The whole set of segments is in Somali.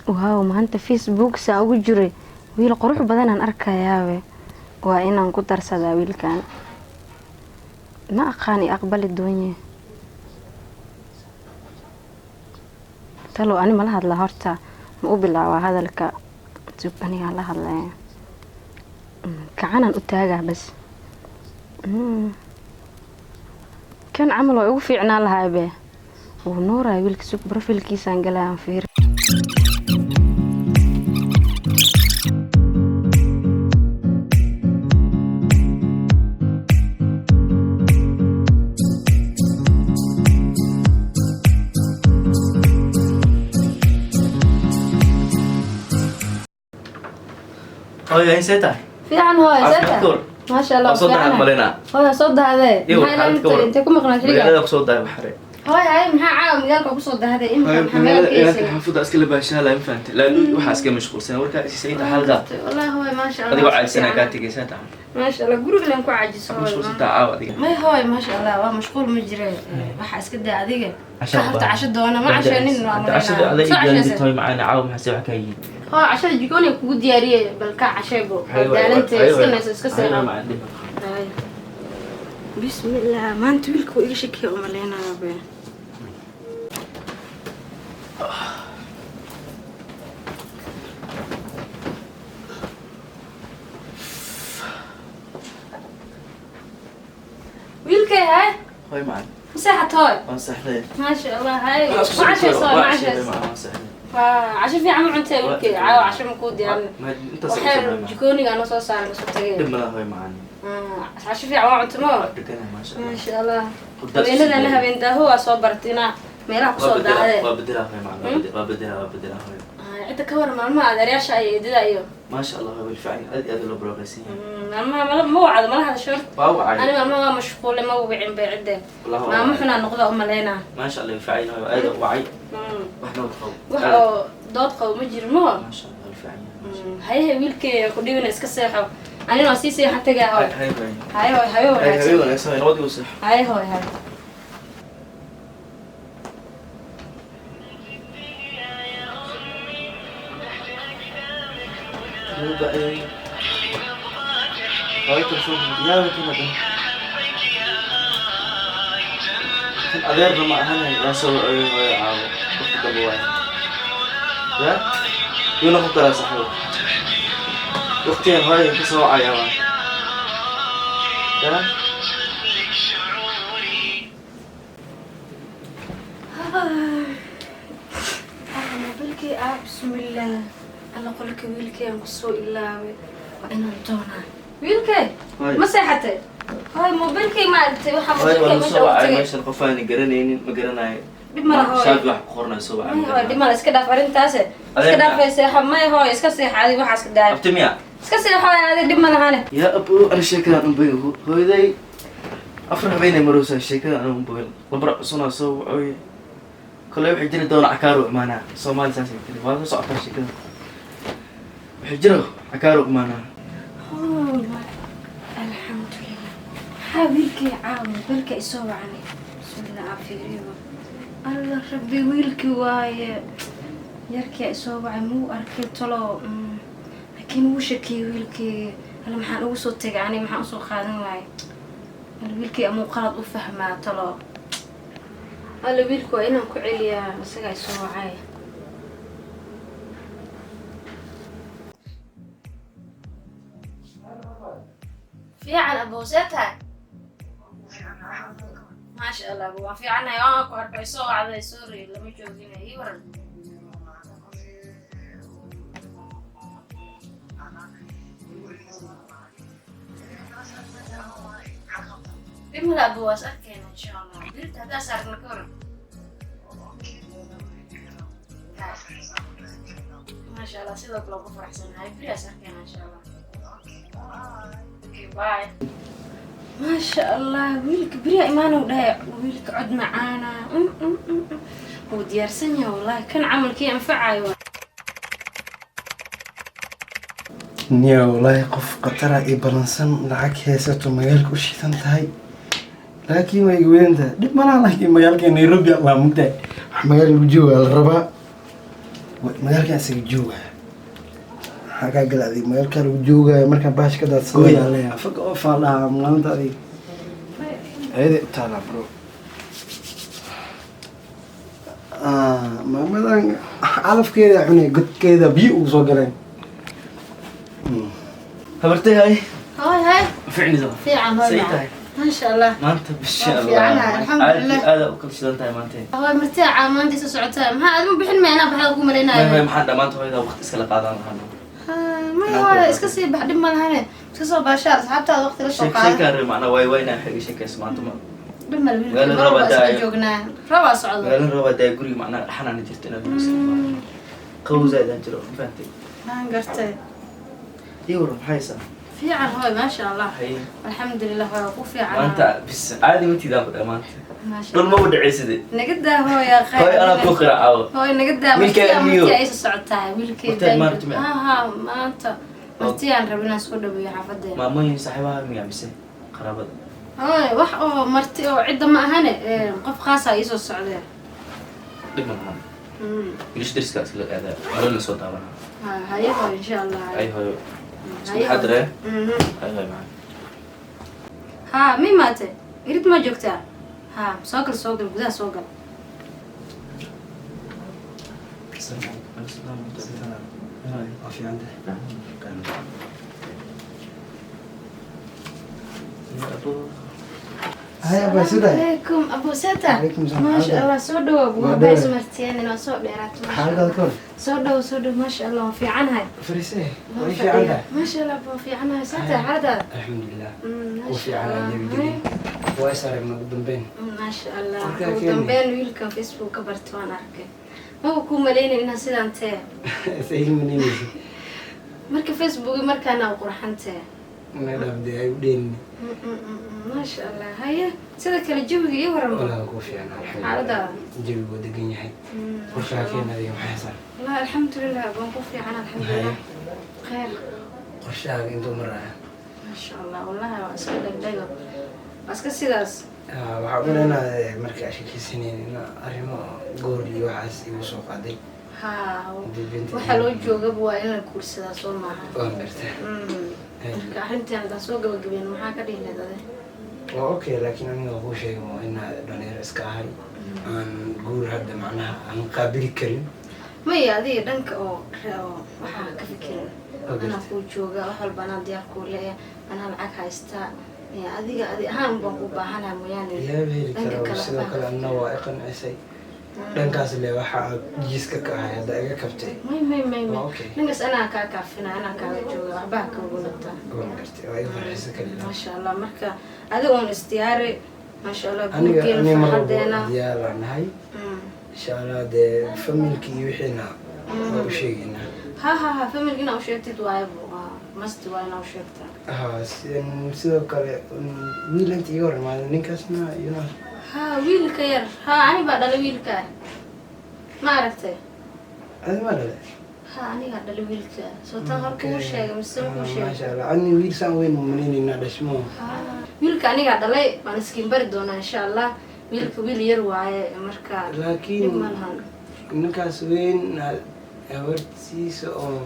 waaw maanta Facebook saa ugu jiray wiil qurux badan aan arkayaa waa inaan ku darsadaa wiilkan ma aqaani aqbali doonye talo ani ma la hadla horta ma u bilaawaa hadalka aniga la hadlaya kacanan u taagaa bas kan camal oo ugu fiicnaa lahaa be uu nooray wiilka sug profilkiisaan galaan fiir هاي سيتا في عن هاي سيتا ما شاء الله صدها مالنا هاي صدها هذا انت كم قناه شريكه مالنا صدها بحري هاي maxaa caaw miyaalka ku soo dahday in maxameelkiisa xafuda iska labaashaa la infant la waxa iska mashquulsan warka isayta halda wallahi hooy ma sha Allah adiga caysana ka tigaysaa ma sha Allah guriga leen ku caajiso mashquulsan taa adiga ma hooy ma sha Allah waa mashquul ma jire waxa iska daa adiga ka casho doona ma cashanin waa casho adiga jandi toy macana caaw maxaa wax ka yiin ها عشان جيكوني كوجو ديارية بالكع عشابو دالنتي اسكن سيرا بسم الله ما انت ويلكو إيش كي أملينا ربي ويلكي هاي هاي معنا مساحة هاي مساحة ما شاء الله هاي ما عشان صار ما عشان عشان في عمل عنتي وكي عاو عشان مكود يعني انت وحير جيكوني أنا صار صار بس تغير دم لا هاي معنا عشان في عمل عنتي ما ما شاء الله وين أنا هبين ده هو صبرتنا ميرا قصود ده هذا بديها هاي معنا بديها هاي أنت كور ما أدري إيش أي ده أيوه ما شاء الله هو بالفعل هذه لو بروغريسية ما موعد ما لها شرط موعد أنا ما مشغولة ما بعين بعدة ما محنا نقضى لنا ما شاء الله بالفعل هذا وعي وإحنا ضاد قوم مجرمه ما شاء الله بالفعل هاي ويلك كلنا إسكسيحة أنا ناسيسي حتى جاهو هاي أنا اسمه نودي وصح هاي هاي تشوف يا كم ده أدير ما هنا يسوي عاو وقت البواي يا يلا خطر صحيح وقتين هاي كسوة عيوان يا بالكي بسم الله الله قولك ويلكي أنقصوا إلا وإن الدونا ويلكي ما سيحتي هاي موبيلكي ما أنت هاي والله سوى ما يصير قفاني قرنين ما قرناي شاف واحد قرنا سوى هاي دي ما إسكده فارين تاسه إسكده في سيح ما هاي إسكده سيح هذه واحد إسكده أبتمية إسكده سيح هذه دي ما لهانه يا أبو أنا شكله أنا بينه هو ذي أفرح بيني مروسة شكله أنا بقول لبرا صنع سوى كل يوم حجري دون عكارو معنا صومال ساسي كده ما صعب شكله حجرو عكارو معنا الحمد لله حاولك عاون بالك يسوى عني بسم الله عافيري الله ربي ويلك واي يركي يسوى عني مو أركي طلو لكن وشكي ويلك أنا محن أوصل تجعني محن أوصل خادم واي الويلك مو قرض أفهمه طلو أنا ويلك وأنا كعليا بس جاي يسوى عاي في عن أبو زيتها ما شاء الله أبو في عنا يا كهرباء يسوع على سوري لما يجوزين هي ورد بملا أبو أسألك إن شاء الله قلت هذا صار نكور ما شاء الله سيدك لو بفرح سنة هاي بري أسألك إن شاء الله باي ما شاء الله ويلك بريا إيمان وده ويلك عد معانا هو ديار سنة والله كان عمل كي ينفع أيوة نيا والله قف قطرة إبرنسن لعك هساتو مجالك وشيثان تهاي لكن ما يقولين ده دب ما لكن مجالك نيروبي الله مقدر مجال الوجوه الربا magaalkan isaga joogaya maxaa kaa gala adig magaalkaa lagu joogaya markaa baash ka daadsan gooyaa leeyahay afag oo faaldhaha maalinta adig ayaday u taalaa bro maamadan calafkeeda cunay godkeeda biyo ugu soo galeen habartay hay هاي ficniso في عم say هاي tahay ما شاء الله maanta bisha Waa allah fiicanahay, alxamdulillah. aad u kala shidan tahay maanta هاي مرتاعة ما أنت سعتها ما هذا مو بحلم أنا بحاول أقوم may علينا maxaan dhamaanta hooyada waqti iskala qaadan lahaa ما هو إسكسي بعد ما لهنا إسكسي باشار حتى وقت لا sheek شقة sheekaan macnaa waay waynaa xiga sheekaysa maanta ma دم Magaalada الويل roob مرة hadda بس جوجنا روا صعود magaalada roob hadaa guriga macnaa dhaxanaana jirta inaad guriga qabow zaidaan jiro ma fahantay ما قرتي ii waran maxay haysaa في عن هاي ما شاء الله hay الحمد لله هاي وفي عن maanta bis caadi matiidaan ku dhahay maanta ما شاء dhul الله ma u dhacaysidee نقدها هو يا خير hooy anaa ku qiraacawo هاي نقدها ويلكي مرتي أميو. مرتي أي سعتها ويلكي مرتي ما رتمي. ها ما أنت مرتي عن ربنا سكود بيا حفظنا maamooyin saaxiibaha miyaa mise qaraabada هاي وح أو مرتي أو عدة ما هنا قف خاصة يسوع السعودية dhib ma lahan wiilish dariskaas la aadaa marona soo daawanaa هاي هاي إن شاء الله ay hooyo isku هاي xadree مهم. ay hooyo macaan ها مين ماتت؟ يريد ما جوكتها ها سوقل بدها سوقل في عنده هاي أبا سدى عليكم أبو ستا عليكم السلام. ما شاء الله سودو أبو ما بايس دوري. مرتين أنا سود ديرات ما شاء حالك الله الكل سودو ما شاء الله في عنها فريسيه ما وفي عنده ما شاء الله أبو في عنها ستا هذا الحمد لله ما وفي شاء عنها الله جديد ويسار من قدام بين ما شاء الله Markaa keeni. ودنبين ويلكم فيسبوك كبرت وأنا أركي ما بكون مليني إنها سيدا أنت سهل من يمشي مركا فيسبوك مركا أنا وقرحنتي من هذا بدي أودين ما شاء الله هيا سيدا كلا جوي يورم ولا وفي عنها الحمد على لله ده جيبي ودقين يحي وشا كين هذه محسن والله الحمد لله بنقفي عنها الحمد لله خير وشا انتو مرة ما شاء الله والله اسكت دايما اسكت سيداس waxaa u lenahay markaa sheekaysaneen in arrimo goor iyo waxaas igu soo qaaday ها waxa loo joogaba waa in la kuursadaa soo maaha waan gartay marka arrintan hadaan soo gabagabeen maxaa ka dhihi leedahay waa okay laakiin aniga kuu sheegay waa inaa dhalinyaro iska ahay aan guur hadda macnaha aan qaabili karin maya adiga dhanka oo waxaa ka fikirin anaa kuu jooga wax walba anaa diyaar kuu leeya anaa lacag haystaa adiga ahaan baan ku baahanaha mooyaane yaaba heli kara sidoo kale anna waa i qancisay dhankaas le waxa aad jiiska ka ahay hadda iga kabtay may okay ninkaas anaa kaa kaafina anaa kaaga jooga waxbaha kaugu nabtaa waan gartay waa iga farxisa kaliya maasha allah marka adiga uun isdiyaari maasha allah aniga guurkeena ani mar farxadeena walba diyaaraan nahay insha allah dee familki iyo wixiina waa u sheegaynaa ha familka inaa u sheegtid waayabu masti waa inaa u sheegtaa sidoo kale wiil inta iga hor imaaday ninkaasna iyuna ha wiilka yar ha ani baa dhalay wiilka ma aragtay adi ma dhale ha anigaa dhalay wiilka soo tan hor kuu sheegay mise kuu sheegay maasha allah ani wiil saan weyn umanaynayna dhashmo wiilka anigaa dhalay waan iskiin bari doonaa insha allah wiilka wiil yar waaye marka laakiin dhib ma lahan ninkaas weyn habartiisa oo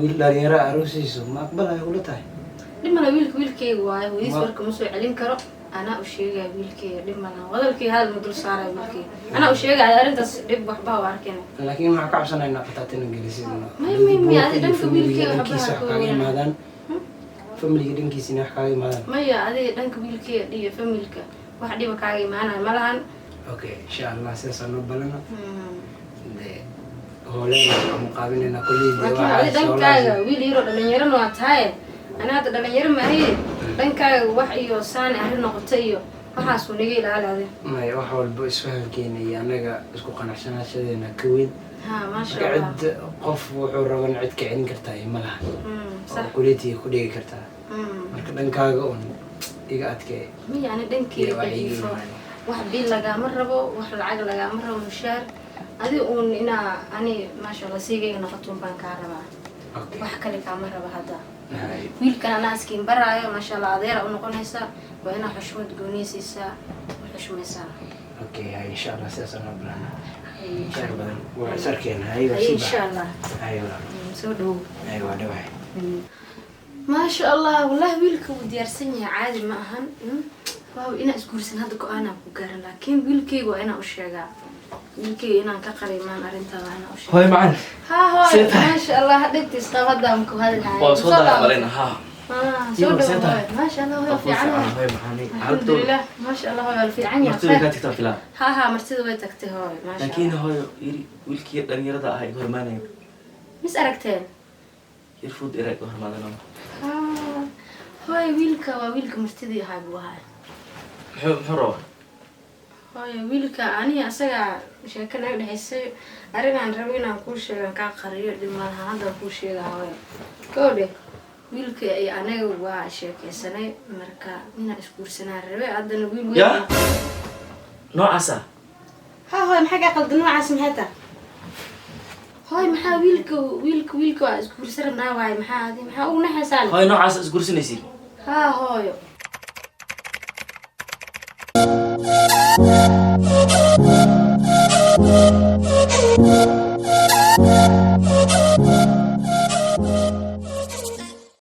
wiil dhalinyaro aroosiisu ma aqbalaya kula tahay dhib ma laha wiilka wiilkeyga waaye hooyadiis marka ma soo celin karo anaa u sheegaya wiilkeyga dhib ma laha wadalkeyga hadal ma dul saaraya wiilkeyga anaa u sheegaya arrintaas dhib waxba ha arkeen laakiin waxaan ka cabsanaynaa qataatina gelisidna may adi dhanka wiilkeyga dhankiisa wax kaaga imaadaan familiga dhankiisina wax kaaga imaadaan maya adiga dhanka wiilkeyga dhiyo familka wax dhiba kaaga imaanaya ma lahan okay insha allah sidaasaan noo balana dee hooleena waa muqaabinayna kulley laakiin adi dhankaaga wiil yaroo dhalinyarana waa tahaye ana hadda dhalinyaro maahiye dhankaaga wax iyo saani arrin noqota iyo waxaasuu naga ilaali adi maya wax walba isfahankeena iyo annaga isku qanacsanaashadeena ka weyn ha maasha marka allah cid qof wuxuu raban cid ka celin kartaa iyo ma laha oo kuleetiga ku dhigi kartaa marka dhankaaga un iga adkee maya ani dhankeyga daciifo wax bil lagaama rabo wax lacag lagaama rabo mushaar adi uun inaa ani maasha allah siigayga noqotuun baan kaa rabaa wax kale kaama raba hadda wiilkan anaa iskiin baraayo maasha allah adeera u noqonaysaa waa inaa xushmad gooniya siisaa u xushmaysaa okay insha allah sidaasaan noo balana khayr badan waa sarkeena hayo إن شاء الله hayo سودو hayo waa dhawahay ما شاء الله والله ويلك وديارسني عادي ما أهن واو إنا أسكورسن هذا كأنا بقارن لكن ويلكي وأنا أشجع ويلكي إنا كقري ما أرنت وأنا أشجع هاي معنا ها هاي سيتها. ما شاء الله هديك تستغدمك وهذا الحاجة وصودا علينا ها سودو سيتها. ما شاء الله هو في أفوز عني هاي معاني الحمد لله ما شاء الله هو في عني مرتبة كانت تكتب فيها ها مرتدى ويتكتي هاي ما شاء لكن الله هاي يري ويلكي دان يردا هاي هرمانه مس أركتين يرفض إيراك هرمانه هاي ويلك مرتدى هاي بوهاي حرو هاي ويلك أنا أسرع شكل عند حسي أرجع عن ربينا كل شيء كان قريب لما هذا كل شيء هاي كودي ويلك أنا وعشيك سنة مركا من أسبوع سنة ربي عدنا ويل يا نوع عسى هاي محاجة قد نوع اسم هذا هاي محا ويلك أسبوع سنة ناوي محا هذه محا أو نحى سال هاي نوع عسى اسقور سنيسي هاي